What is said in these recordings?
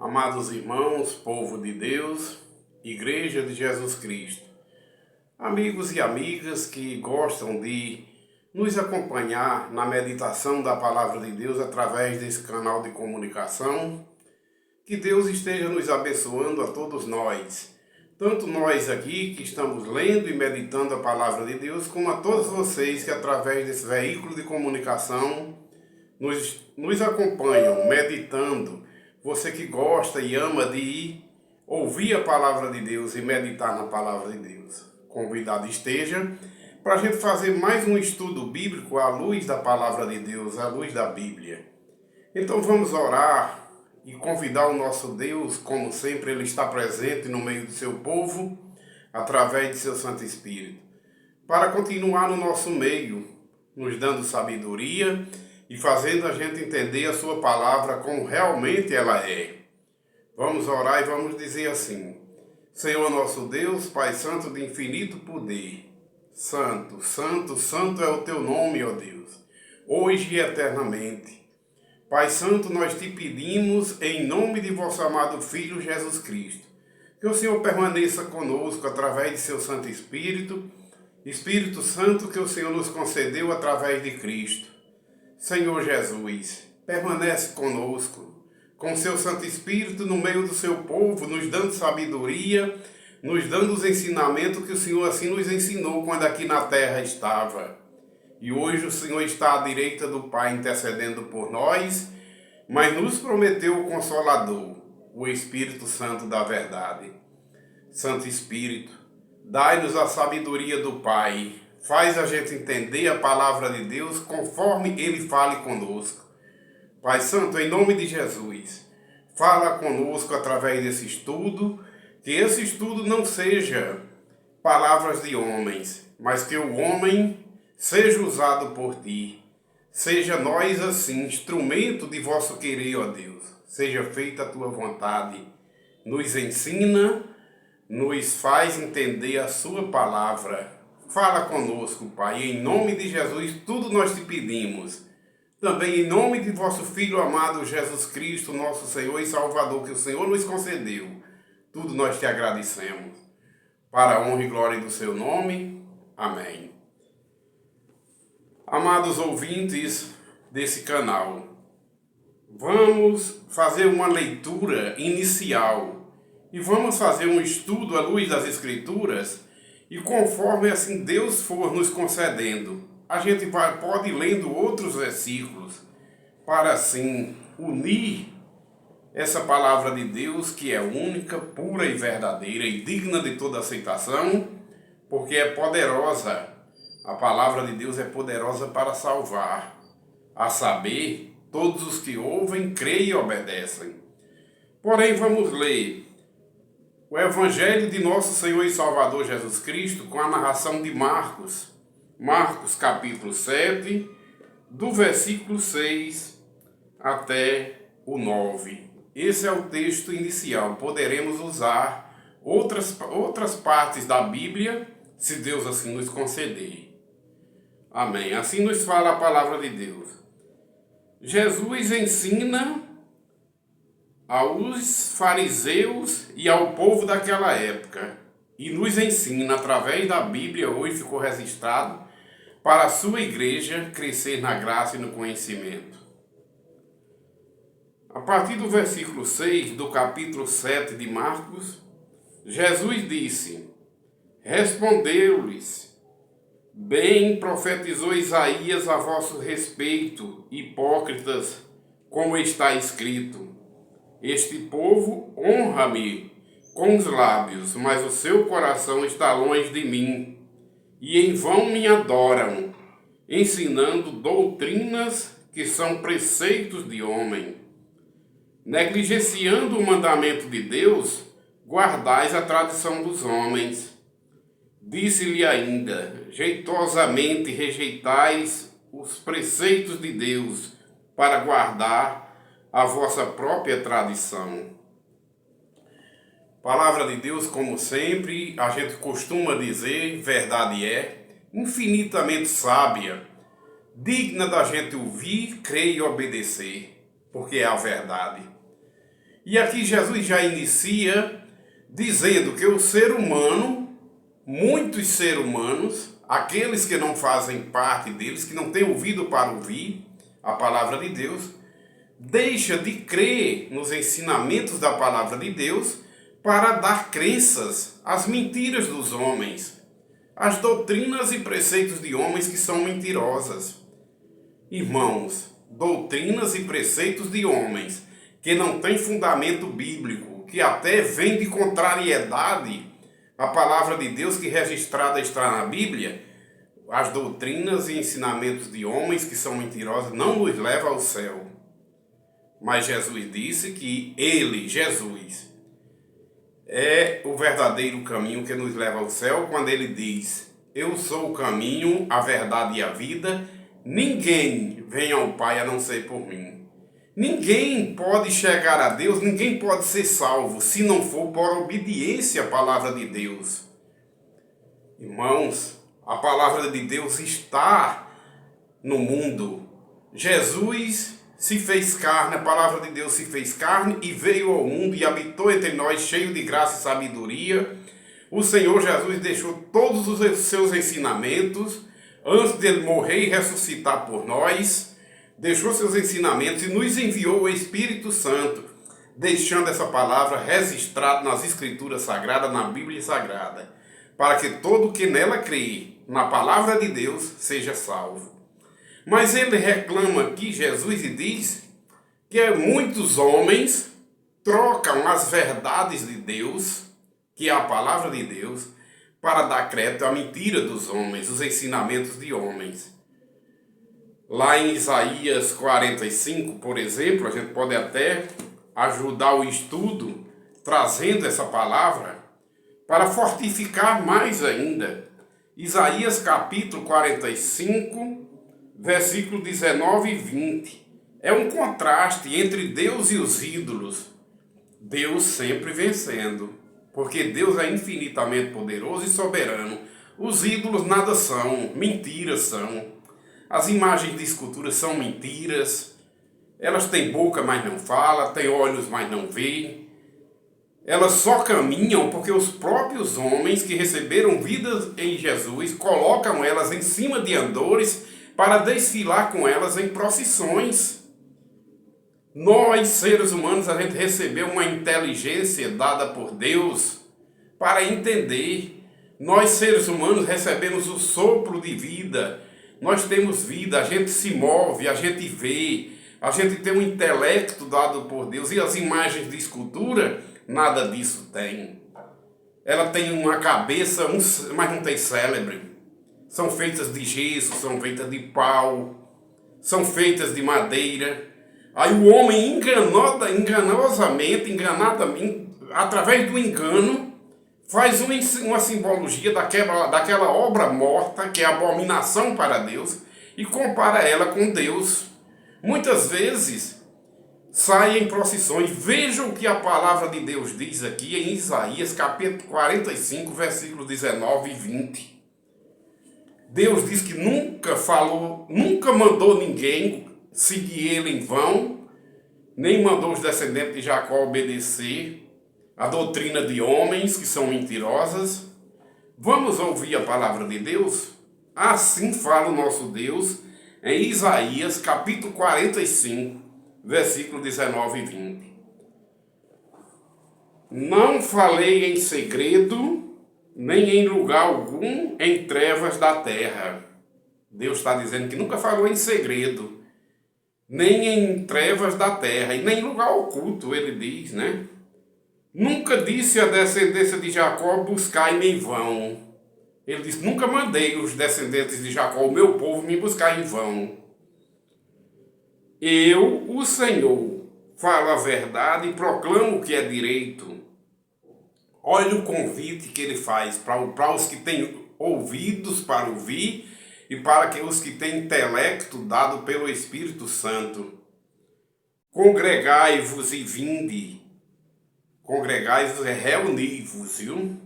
Amados irmãos, povo de Deus, Igreja de Jesus Cristo, amigos e amigas que gostam de nos acompanhar na meditação da Palavra de Deus através desse canal de comunicação, que Deus esteja nos abençoando a todos nós, tanto nós aqui que estamos lendo e meditando a Palavra de Deus, como a todos vocês que através desse veículo de comunicação nos acompanham meditando. Você que gosta e ama de ouvir a Palavra de Deus e meditar na Palavra de Deus, convidado esteja para a gente fazer mais um estudo bíblico à luz da Palavra de Deus, à luz da Bíblia. Então vamos orar e convidar o nosso Deus, como sempre Ele está presente no meio do seu povo, através de seu Santo Espírito, para continuar no nosso meio, nos dando sabedoria e fazendo a gente entender a sua palavra como realmente ela é. Vamos orar e vamos dizer assim: Senhor nosso Deus, Pai Santo de infinito poder, Santo, Santo, Santo é o teu nome, ó Deus, hoje e eternamente. Pai Santo, nós te pedimos em nome de vosso amado Filho Jesus Cristo, que o Senhor permaneça conosco através de seu Santo Espírito, Espírito Santo que o Senhor nos concedeu através de Cristo. Senhor Jesus, permanece conosco, com seu Santo Espírito no meio do seu povo, nos dando sabedoria, nos dando os ensinamentos que o Senhor assim nos ensinou quando aqui na terra estava. E hoje o Senhor está à direita do Pai intercedendo por nós, mas nos prometeu o Consolador, o Espírito Santo da verdade. Santo Espírito, dai-nos a sabedoria do Pai, faz a gente entender a palavra de Deus conforme Ele fale conosco. Pai Santo, em nome de Jesus, fala conosco através desse estudo, que esse estudo não seja palavras de homens, mas que o homem seja usado por Ti. Seja nós assim, instrumento de vosso querer, ó Deus. Seja feita a Tua vontade. Nos ensina, nos faz entender a Sua palavra. Fala conosco, Pai, em nome de Jesus, tudo nós te pedimos. Também em nome de vosso Filho amado Jesus Cristo, nosso Senhor e Salvador, que o Senhor nos concedeu, tudo nós te agradecemos. Para a honra e glória do seu nome. Amém. Amados ouvintes desse canal, vamos fazer uma leitura inicial e vamos fazer um estudo à luz das Escrituras. E conforme assim Deus for nos concedendo, a gente pode ir lendo outros versículos para assim unir essa palavra de Deus que é única, pura e verdadeira e digna de toda aceitação, porque é poderosa. A palavra de Deus é poderosa para salvar, a saber, todos os que ouvem, creem e obedecem. Porém, vamos ler o Evangelho de nosso Senhor e Salvador Jesus Cristo com a narração de Marcos. Marcos capítulo 7, do versículo 6 até o 9. Esse é o texto inicial. Poderemos usar outras partes da Bíblia, se Deus assim nos conceder. Amém. Assim nos fala a palavra de Deus. Jesus ensina aos fariseus e ao povo daquela época, e nos ensina através da Bíblia, hoje ficou registrado, para a sua igreja crescer na graça e no conhecimento. A partir do versículo 6 do capítulo 7 de Marcos, Jesus disse: respondeu-lhes: bem profetizou Isaías a vosso respeito, hipócritas, como está escrito: este povo honra-me com os lábios, mas o seu coração está longe de mim, e em vão me adoram, ensinando doutrinas que são preceitos de homem. Negligenciando o mandamento de Deus, guardais a tradição dos homens. Disse-lhe ainda: jeitosamente rejeitais os preceitos de Deus para guardar a vossa própria tradição. Palavra de Deus, como sempre, a gente costuma dizer, verdade é, infinitamente sábia, digna da gente ouvir, crer e obedecer, porque é a verdade. E aqui Jesus já inicia dizendo que o ser humano, muitos seres humanos, aqueles que não fazem parte deles, que não têm ouvido para ouvir a palavra de Deus, deixa de crer nos ensinamentos da palavra de Deus para dar crenças às mentiras dos homens, às doutrinas e preceitos de homens que são mentirosas. Irmãos, doutrinas e preceitos de homens que não têm fundamento bíblico, que até vem de contrariedade à palavra de Deus que registrada está na Bíblia, as doutrinas e ensinamentos de homens que são mentirosas não nos levam ao céu. Mas Jesus disse que Ele, Jesus, é o verdadeiro caminho que nos leva ao céu, quando Ele diz: eu sou o caminho, a verdade e a vida, ninguém vem ao Pai a não ser por mim. Ninguém pode chegar a Deus, ninguém pode ser salvo, se não for por obediência à palavra de Deus. Irmãos, a palavra de Deus está no mundo. Jesus se fez carne, a palavra de Deus se fez carne e veio ao mundo e habitou entre nós, cheio de graça e sabedoria. O Senhor Jesus deixou todos os seus ensinamentos antes de ele morrer e ressuscitar por nós. Deixou seus ensinamentos e nos enviou o Espírito Santo, deixando essa palavra registrada nas Escrituras Sagradas, na Bíblia Sagrada, para que todo que nela crê, na palavra de Deus, seja salvo. Mas ele reclama aqui, Jesus, e diz que muitos homens trocam as verdades de Deus, que é a palavra de Deus, para dar crédito à mentira dos homens, os ensinamentos de homens. Lá em Isaías 45, por exemplo, a gente pode até ajudar o estudo trazendo essa palavra para fortificar mais ainda. Isaías capítulo 45, versículo 19 e 20. É um contraste entre Deus e os ídolos. Deus sempre vencendo, porque Deus é infinitamente poderoso e soberano. Os ídolos nada são, mentiras são. As imagens de escultura são mentiras. Elas têm boca, mas não falam, têm olhos, mas não veem. Elas só caminham porque os próprios homens que receberam vida em Jesus colocam elas em cima de andores para desfilar com elas em procissões. Nós, seres humanos, a gente recebeu uma inteligência dada por Deus para entender. Nós, seres humanos, recebemos o sopro de vida. Nós temos vida, a gente se move, a gente vê, a gente tem um intelecto dado por Deus. E as imagens de escultura, nada disso tem. Ela tem uma cabeça, mas não tem cérebro. São feitas de gesso, são feitas de pau, são feitas de madeira. Aí o homem enganosamente, através do engano, faz uma simbologia daquela obra morta, que é abominação para Deus, e compara ela com Deus. Muitas vezes saem em procissões. Vejam o que a palavra de Deus diz aqui em Isaías capítulo 45, versículos 19 e 20. Deus diz que nunca mandou ninguém seguir ele em vão, nem mandou os descendentes de Jacó obedecer a doutrina de homens que são mentirosas. Vamos ouvir a palavra de Deus? Assim fala o nosso Deus em Isaías capítulo 45, versículo 19 e 20. Não falei em segredo, nem em lugar algum em trevas da terra. Deus está dizendo que nunca falou em segredo, nem em trevas da terra, e nem em lugar oculto, ele diz, né? Nunca disse à descendência de Jacó, buscai-me em vão. Ele disse, nunca mandei os descendentes de Jacó, o meu povo, me buscar em vão. Eu, o Senhor, falo a verdade e proclamo o que é direito. Olha o convite que ele faz para os que têm ouvidos para ouvir e para os que têm intelecto dado pelo Espírito Santo. Congregai-vos e vinde. Congregai-vos e reuni-vos, viu?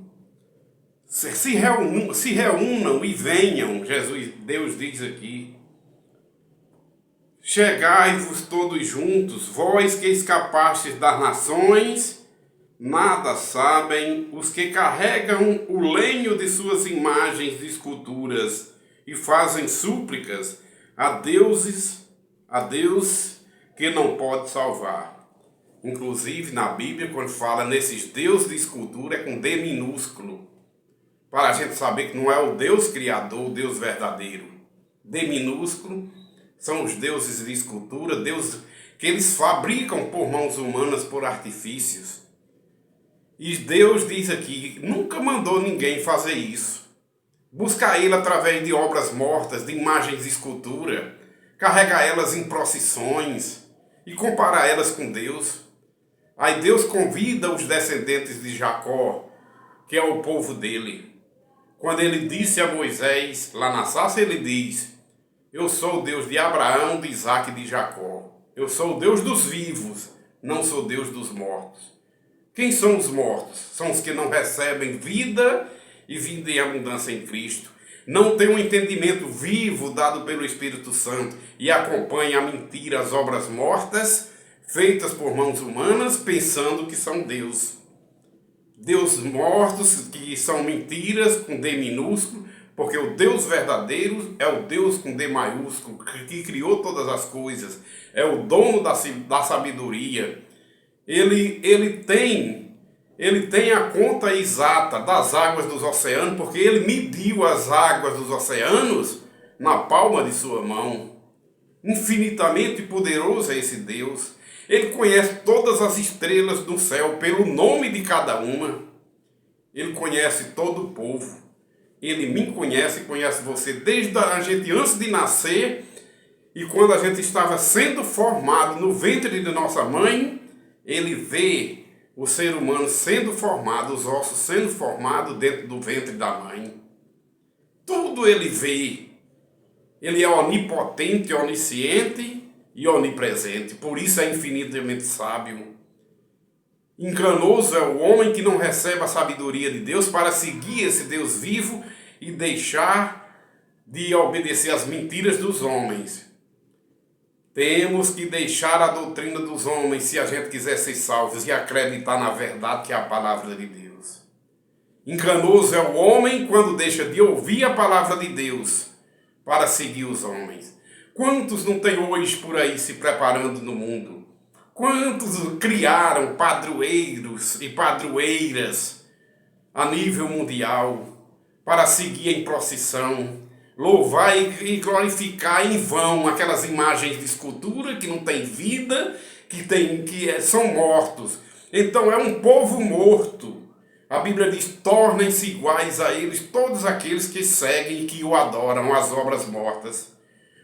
Se reúnam e venham, Deus diz aqui. Chegai-vos todos juntos, vós que escapastes das nações, nada sabem os que carregam o lenho de suas imagens de esculturas e fazem súplicas a Deus que não pode salvar. Inclusive na Bíblia, quando fala nesses deuses de escultura, é com D minúsculo, para a gente saber que não é o Deus criador, o Deus verdadeiro. D minúsculo são os deuses de escultura, deuses que eles fabricam por mãos humanas, por artifícios. E Deus diz aqui, nunca mandou ninguém fazer isso. Buscar ele através de obras mortas, de imagens de escultura, carregar elas em procissões e comparar elas com Deus. Aí Deus convida os descendentes de Jacó, que é o povo dele. Quando ele disse a Moisés, lá na sarça, ele diz: eu sou o Deus de Abraão, de Isaque e de Jacó. Eu sou o Deus dos vivos, não sou Deus dos mortos. Quem são os mortos? São os que não recebem vida e vida em abundância em Cristo. Não têm um entendimento vivo dado pelo Espírito Santo e acompanham a mentira, as obras mortas, feitas por mãos humanas, pensando que são Deus. Deus mortos, que são mentiras, com D minúsculo, porque o Deus verdadeiro é o Deus com D maiúsculo, que criou todas as coisas, é o dono da sabedoria. Ele tem a conta exata das águas dos oceanos, porque ele mediu as águas dos oceanos na palma de sua mão. Infinitamente poderoso é esse Deus. Ele conhece todas as estrelas do céu pelo nome de cada uma. Ele conhece todo o povo. Ele me conhece e conhece você desde a gente antes de nascer, e quando a gente estava sendo formado no ventre de nossa mãe, ele vê o ser humano sendo formado, os ossos sendo formados dentro do ventre da mãe. Tudo ele vê. Ele é onipotente, onisciente e onipresente. Por isso é infinitamente sábio. Enganoso é o homem que não recebe a sabedoria de Deus para seguir esse Deus vivo e deixar de obedecer às mentiras dos homens. Temos que deixar a doutrina dos homens se a gente quiser ser salvos e acreditar na verdade que é a palavra de Deus. Enganoso é o homem quando deixa de ouvir a palavra de Deus para seguir os homens. Quantos não tem hoje por aí se preparando no mundo? Quantos criaram padroeiros e padroeiras a nível mundial para seguir em procissão, louvar e glorificar em vão aquelas imagens de escultura que não têm vida, são mortos. Então é um povo morto. A Bíblia diz: tornem-se iguais a eles todos aqueles que seguem e que o adoram, as obras mortas.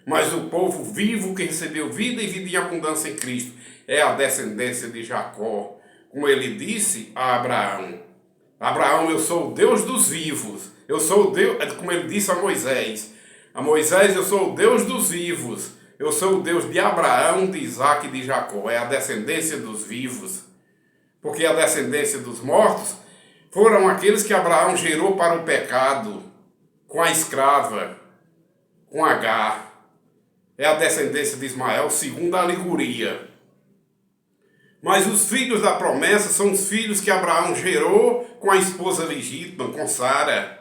Mas o povo vivo que recebeu vida e vida em abundância em Cristo é a descendência de Jacó. Como ele disse a Abraão: Abraão, eu sou o Deus dos vivos. Eu sou o Deus, como ele disse a Moisés. A Moisés, eu sou o Deus dos vivos. Eu sou o Deus de Abraão, de Isaque e de Jacó. É a descendência dos vivos. Porque a descendência dos mortos foram aqueles que Abraão gerou para o pecado, com a escrava, com Agar. É a descendência de Ismael, segundo a alegoria. Mas os filhos da promessa são os filhos que Abraão gerou com a esposa legítima, com Sara.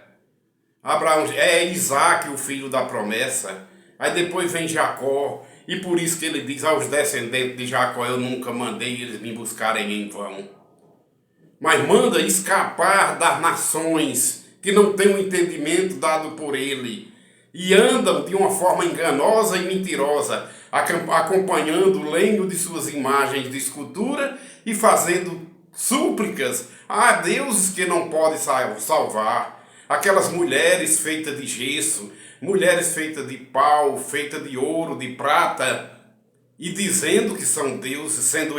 Abraão é Isaque, o filho da promessa. Aí depois vem Jacó. E por isso que ele diz aos descendentes de Jacó: eu nunca mandei eles me buscarem em vão. Mas manda escapar das nações que não têm o entendimento dado por ele e andam de uma forma enganosa e mentirosa, acompanhando o lenho de suas imagens de escultura e fazendo súplicas a deuses que não podem salvar. Aquelas mulheres feitas de gesso, mulheres feitas de pau, feitas de ouro, de prata, e dizendo que são deuses, sendo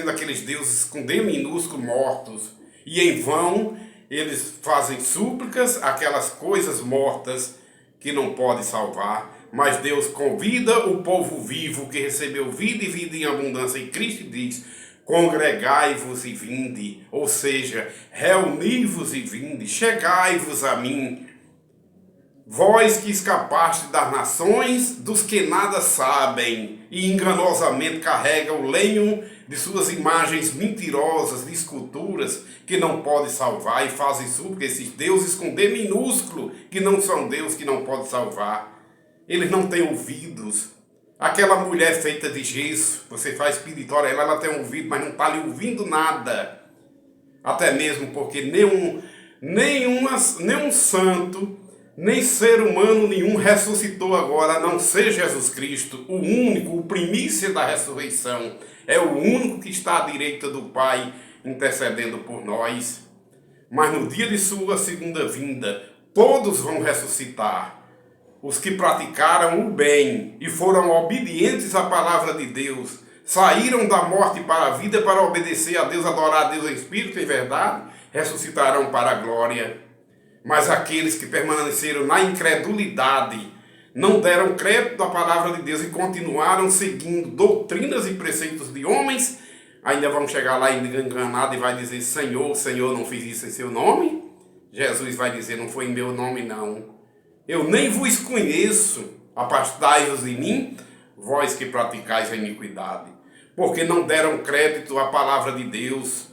aqueles deuses com D minúsculo mortos, e em vão eles fazem súplicas, aquelas coisas mortas que não podem salvar. Mas Deus convida o povo vivo que recebeu vida e vida em abundância em Cristo e diz: congregai-vos e vinde, ou seja, reuni-vos e vinde, chegai-vos a mim. Vós que escapaste das nações, dos que nada sabem, e enganosamente carrega o lenho de suas imagens mentirosas, de esculturas, que não pode salvar, e fazem súplica esses deuses com D minúsculo, que não são Deus, que não pode salvar. Eles não têm ouvidos. Aquela mulher feita de gesso, você faz peditória, ela tem ouvido, mas não está lhe ouvindo nada. Até mesmo porque nenhum santo, nem ser humano nenhum ressuscitou agora, a não ser Jesus Cristo, o único, o primícia da ressurreição. É o único que está à direita do Pai, intercedendo por nós. Mas no dia de sua segunda vinda, todos vão ressuscitar. Os que praticaram o bem e foram obedientes à palavra de Deus, saíram da morte para a vida para obedecer a Deus, adorar a Deus em espírito e verdade, ressuscitarão para a glória. Mas aqueles que permaneceram na incredulidade, não deram crédito à palavra de Deus e continuaram seguindo doutrinas e preceitos de homens, ainda vão chegar lá enganado e vai dizer: Senhor, Senhor, não fiz isso em seu nome? Jesus vai dizer: não foi em meu nome não. Eu nem vos conheço, afastai-vos de mim, vós que praticais a iniquidade. Porque não deram crédito à palavra de Deus,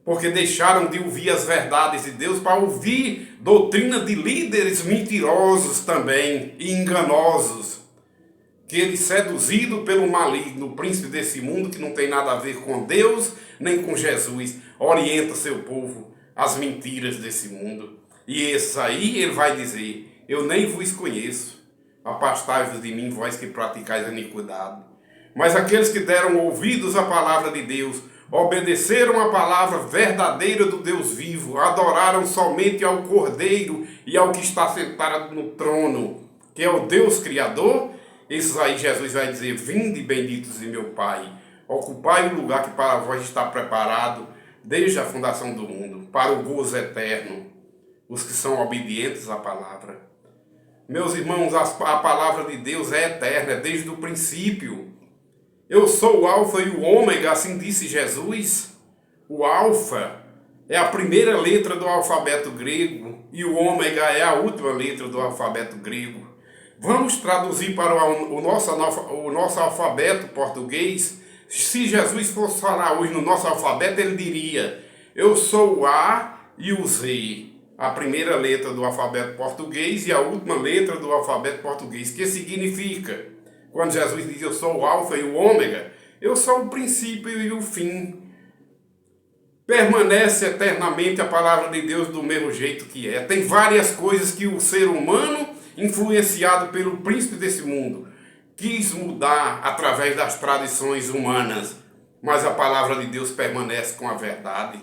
porque deixaram de ouvir as verdades de Deus para ouvir doutrina de líderes mentirosos também e enganosos, que ele, seduzido pelo maligno, o príncipe desse mundo, que não tem nada a ver com Deus nem com Jesus, orienta seu povo às mentiras desse mundo. E esses aí ele vai dizer: eu nem vos conheço, afastai-vos de mim, vós que praticais a iniquidade. Mas aqueles que deram ouvidos à palavra de Deus, obedeceram à palavra verdadeira do Deus vivo, adoraram somente ao Cordeiro e ao que está sentado no trono, que é o Deus Criador, esses aí Jesus vai dizer: vinde benditos de meu Pai, ocupai o lugar que para vós está preparado desde a fundação do mundo, para o gozo eterno, os que são obedientes à palavra. Meus irmãos, a palavra de Deus é eterna, é desde o princípio. Eu sou o Alfa e o Ômega, assim disse Jesus. O Alfa é a primeira letra do alfabeto grego e o Ômega é a última letra do alfabeto grego. Vamos traduzir para o nosso alfabeto português. Se Jesus fosse falar hoje no nosso alfabeto, ele diria: eu sou o A e o Z. A primeira letra do alfabeto português e a última letra do alfabeto português. Que significa? Quando Jesus diz: eu sou o Alfa e o Ômega, eu sou o princípio e o fim. Permanece eternamente a palavra de Deus do mesmo jeito que é. Tem várias coisas que o ser humano, influenciado pelo príncipe desse mundo, quis mudar através das tradições humanas, mas a palavra de Deus permanece com a verdade.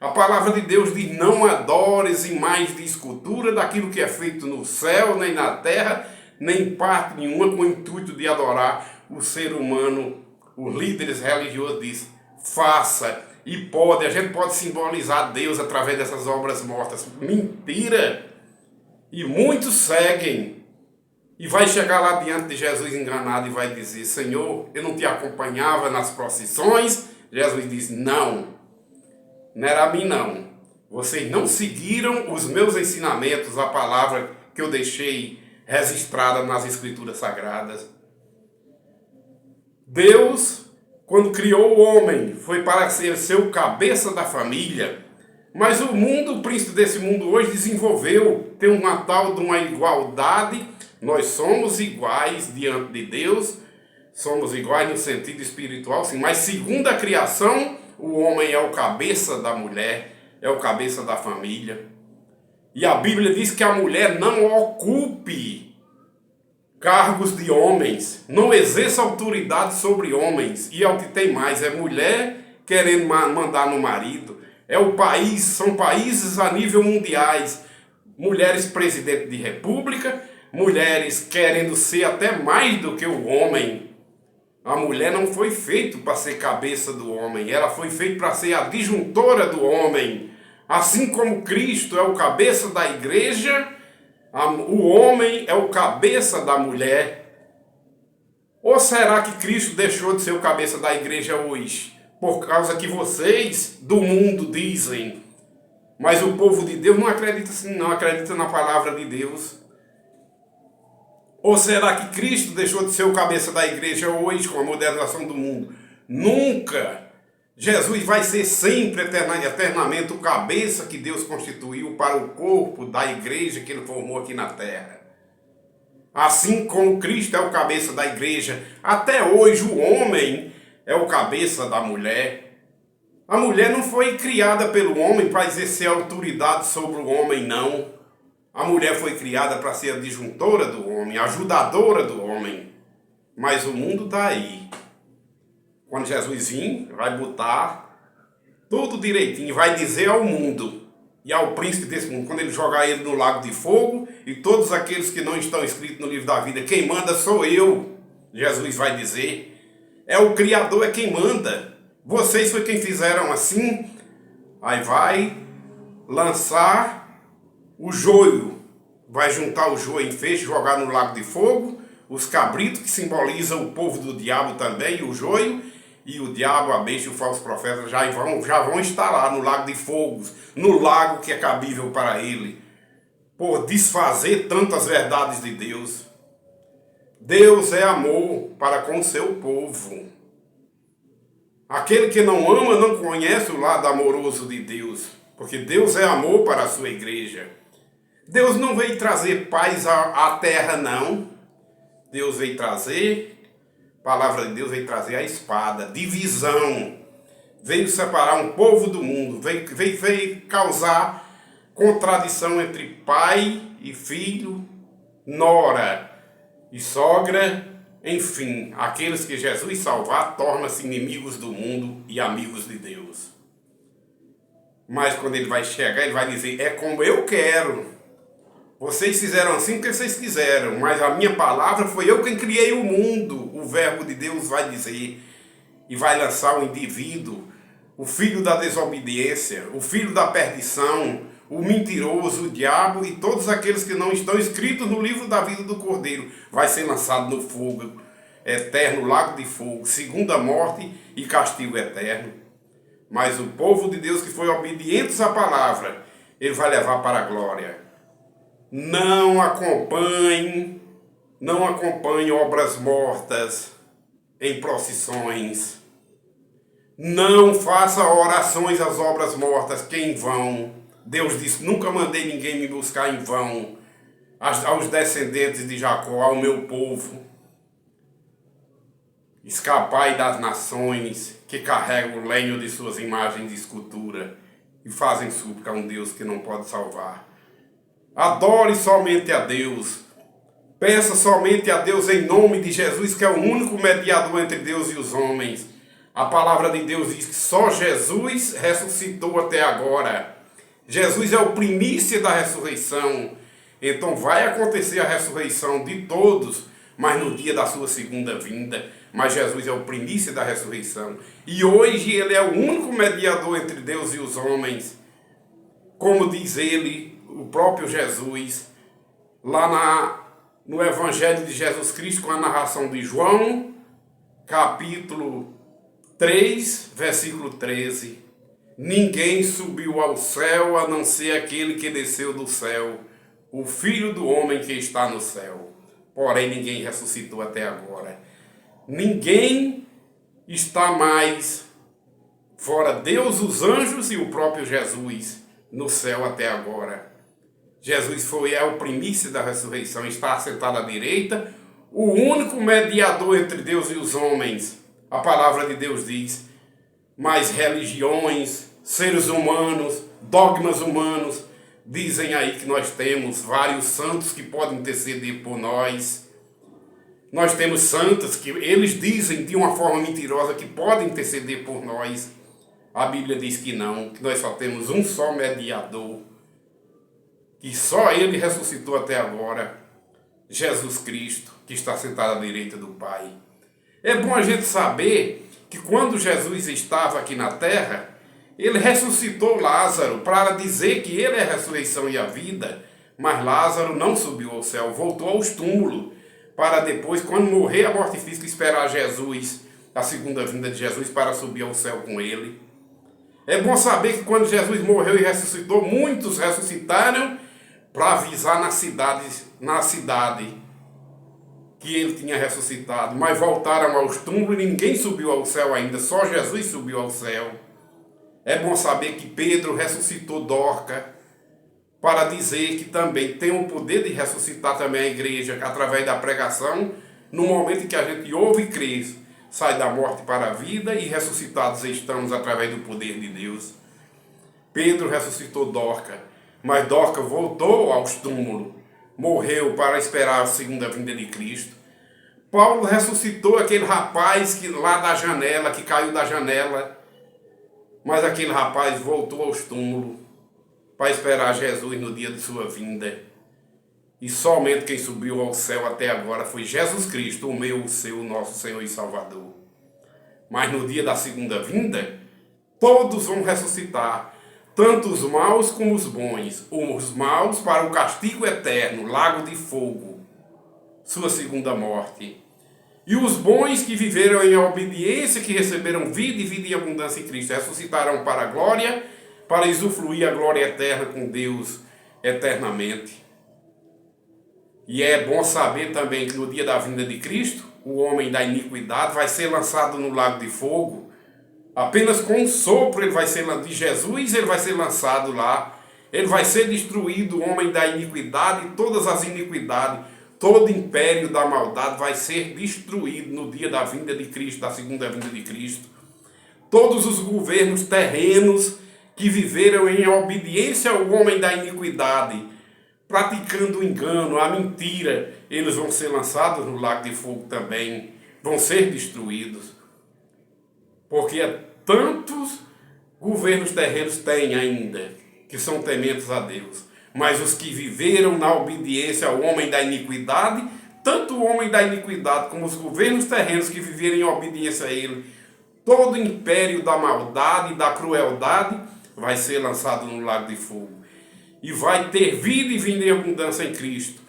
A palavra de Deus diz: não adores imagens de escultura daquilo que é feito no céu, nem na terra, nem parte nenhuma, com o intuito de adorar o ser humano. Os líderes religiosos dizem: faça, e pode, a gente pode simbolizar Deus através dessas obras mortas. Mentira! E muitos seguem. E vai chegar lá diante de Jesus enganado e vai dizer: Senhor, eu não te acompanhava nas procissões? Jesus diz: não era a mim não. Vocês não seguiram os meus ensinamentos, a palavra que eu deixei registrada nas Escrituras Sagradas. Deus, quando criou o homem, foi para ser seu cabeça da família. Mas o mundo, o príncipe desse mundo hoje desenvolveu, tem uma tal de uma igualdade. Nós somos iguais diante de Deus, somos iguais no sentido espiritual, sim, mas segundo a criação, o homem é o cabeça da mulher, é o cabeça da família. E a Bíblia diz que a mulher não ocupe cargos de homens, não exerça autoridade sobre homens. E é o que tem mais, é mulher querendo mandar no marido. É o país, são países a nível mundiais, mulheres presidente de república, mulheres querendo ser até mais do que o homem. A mulher não foi feita para ser cabeça do homem, ela foi feita para ser a disjuntora do homem. Assim como Cristo é o cabeça da igreja, o homem é o cabeça da mulher. Ou será que Cristo deixou de ser o cabeça da igreja hoje? Por causa que vocês do mundo dizem. Mas o povo de Deus não acredita assim, não acredita na palavra de Deus. Ou será que Cristo deixou de ser o cabeça da igreja hoje com a modernização do mundo? Nunca! Jesus vai ser sempre, eternamente, o cabeça que Deus constituiu para o corpo da igreja que ele formou aqui na terra. Assim como Cristo é o cabeça da igreja, até hoje o homem é o cabeça da mulher. A mulher não foi criada pelo homem para exercer autoridade sobre o homem, não. A mulher foi criada para ser a disjuntora do homem, a ajudadora do homem. Mas o mundo está aí. Quando Jesus vir, vai botar tudo direitinho, vai dizer ao mundo e ao príncipe desse mundo, quando ele jogar ele no lago de fogo, e todos aqueles que não estão escritos no livro da vida, quem manda sou eu, Jesus vai dizer. É o Criador, é quem manda. Vocês foi quem fizeram assim. Aí vai lançar o joio, vai juntar o joio em feixe, jogar no lago de fogo, os cabritos, que simbolizam o povo do diabo também, o joio, e o diabo, a besta e o falso profeta já vão estar lá no lago de fogo, no lago que é cabível para ele, por desfazer tantas verdades de Deus. Deus é amor para com o seu povo. Aquele que não ama não conhece o lado amoroso de Deus, porque Deus é amor para a sua igreja. Deus não veio trazer paz à terra, não. Deus veio trazer, a palavra de Deus veio trazer a espada, divisão. Veio separar um povo do mundo, veio causar contradição entre pai e filho, nora e sogra. Enfim, aqueles que Jesus salvar tornam-se inimigos do mundo e amigos de Deus. Mas quando ele vai chegar, ele vai dizer, é como eu quero. Vocês fizeram assim porque vocês quiseram, mas a minha palavra foi eu quem criei o mundo. O verbo de Deus vai dizer, e vai lançar o indivíduo, o filho da desobediência, o filho da perdição, o mentiroso, o diabo e todos aqueles que não estão escritos no livro da vida do Cordeiro. Vai ser lançado no fogo eterno, lago de fogo, segunda morte e castigo eterno. Mas o povo de Deus que foi obediente à palavra, ele vai levar para a glória. Não acompanhe obras mortas em procissões. Não faça orações às obras mortas que em vão. Deus disse, nunca mandei ninguém me buscar em vão. Aos descendentes de Jacó, ao meu povo. Escapai das nações que carregam o lenho de suas imagens de escultura e fazem súplica a um Deus que não pode salvar. Adore somente a Deus. Peça somente a Deus em nome de Jesus, que é o único mediador entre Deus e os homens. A palavra de Deus diz que só Jesus ressuscitou até agora. Jesus é o primícia da ressurreição. Então vai acontecer a ressurreição de todos, mas no dia da sua segunda vinda. Mas Jesus é o primícia da ressurreição. E hoje ele é o único mediador entre Deus e os homens. Como diz ele, o próprio Jesus, lá no Evangelho de Jesus Cristo, com a narração de João, capítulo 3, versículo 13. Ninguém subiu ao céu a não ser aquele que desceu do céu, o Filho do homem que está no céu. Porém, ninguém ressuscitou até agora. Ninguém está mais, fora Deus, os anjos e o próprio Jesus, no céu até agora. Jesus é o primícia da ressurreição, está assentado à direita, o único mediador entre Deus e os homens. A palavra de Deus diz, mas religiões, seres humanos, dogmas humanos, dizem aí que nós temos vários santos que podem interceder por nós. Nós temos santos que eles dizem de uma forma mentirosa que podem interceder por nós. A Bíblia diz que não, que nós só temos um só mediador, que só ele ressuscitou até agora, Jesus Cristo, que está sentado à direita do Pai. É bom a gente saber que quando Jesus estava aqui na terra, ele ressuscitou Lázaro para dizer que ele é a ressurreição e a vida, mas Lázaro não subiu ao céu, voltou aos túmulos, para depois, quando morrer a morte física, esperar Jesus, a segunda vinda de Jesus, para subir ao céu com ele. É bom saber que quando Jesus morreu e ressuscitou, muitos ressuscitaram para avisar na cidade, que ele tinha ressuscitado, mas voltaram aos túmulos e ninguém subiu ao céu ainda, só Jesus subiu ao céu. É bom saber que Pedro ressuscitou Dorcas para dizer que também tem o poder de ressuscitar também a igreja através da pregação, no momento em que a gente ouve e crê, sai da morte para a vida e ressuscitados estamos através do poder de Deus. Pedro ressuscitou Dorcas, mas Dorcas voltou aos túmulos, morreu para esperar a segunda vinda de Cristo. Paulo ressuscitou aquele rapaz que lá da janela, que caiu da janela, mas aquele rapaz voltou aos túmulos para esperar Jesus no dia de sua vinda. E somente quem subiu ao céu até agora foi Jesus Cristo, o meu, o seu, o nosso Senhor e Salvador. Mas no dia da segunda vinda, todos vão ressuscitar, tanto os maus como os bons. Os maus para o castigo eterno, lago de fogo, sua segunda morte. E os bons que viveram em obediência, que receberam vida e vida em abundância em Cristo, ressuscitarão para a glória, para usufruir a glória eterna com Deus eternamente. E é bom saber também que no dia da vinda de Cristo, o homem da iniquidade vai ser lançado no lago de fogo. Apenas com um sopro ele vai ser de Jesus, ele vai ser lançado lá. Ele vai ser destruído, o homem da iniquidade, todas as iniquidades, todo império da maldade vai ser destruído no dia da vinda de Cristo, da segunda vinda de Cristo. Todos os governos terrenos que viveram em obediência ao homem da iniquidade, praticando o engano, a mentira, eles vão ser lançados no lago de fogo também, vão ser destruídos. Porque tantos governos terrenos têm ainda, que são tementes a Deus. Mas os que viveram na obediência ao homem da iniquidade, tanto o homem da iniquidade como os governos terrenos que viveram em obediência a ele, todo o império da maldade e da crueldade vai ser lançado no lago de fogo. E vai ter vida e vinda em abundância em Cristo.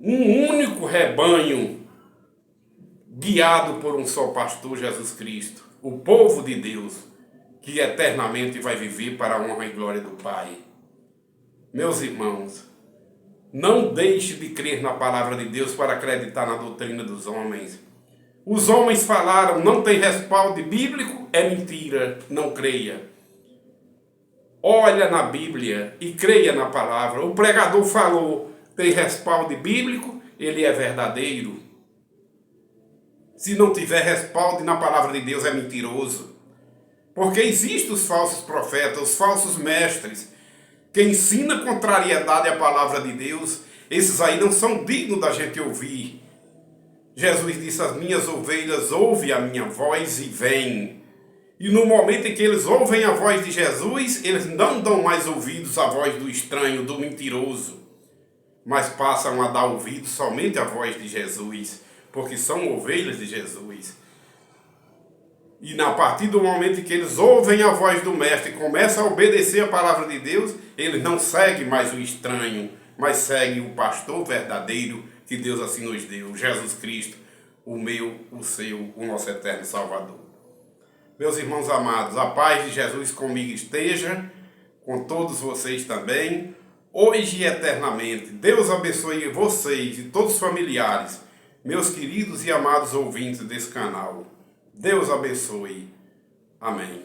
Um único rebanho guiado por um só pastor, Jesus Cristo. O povo de Deus, que eternamente vai viver para a honra e glória do Pai. Meus irmãos, não deixe de crer na palavra de Deus para acreditar na doutrina dos homens. Os homens falaram, não tem respaldo bíblico, é mentira, não creia. Olha na Bíblia e creia na palavra. O pregador falou, tem respaldo bíblico, ele é verdadeiro. Se não tiver respaldo na palavra de Deus, é mentiroso. Porque existem os falsos profetas, os falsos mestres, que ensinam contrariedade à palavra de Deus. Esses aí não são dignos da gente ouvir. Jesus disse, as minhas ovelhas ouvem a minha voz e vêm. E no momento em que eles ouvem a voz de Jesus, eles não dão mais ouvidos à voz do estranho, do mentiroso, mas passam a dar ouvidos somente à voz de Jesus, porque são ovelhas de Jesus. E a partir do momento em que eles ouvem a voz do Mestre e começam a obedecer a palavra de Deus, eles não seguem mais o estranho, mas seguem o pastor verdadeiro que Deus assim nos deu, Jesus Cristo, o meu, o seu, o nosso eterno Salvador. Meus irmãos amados, a paz de Jesus comigo esteja, com todos vocês também, hoje e eternamente. Deus abençoe vocês e todos os familiares, meus queridos e amados ouvintes desse canal. Deus abençoe. Amém.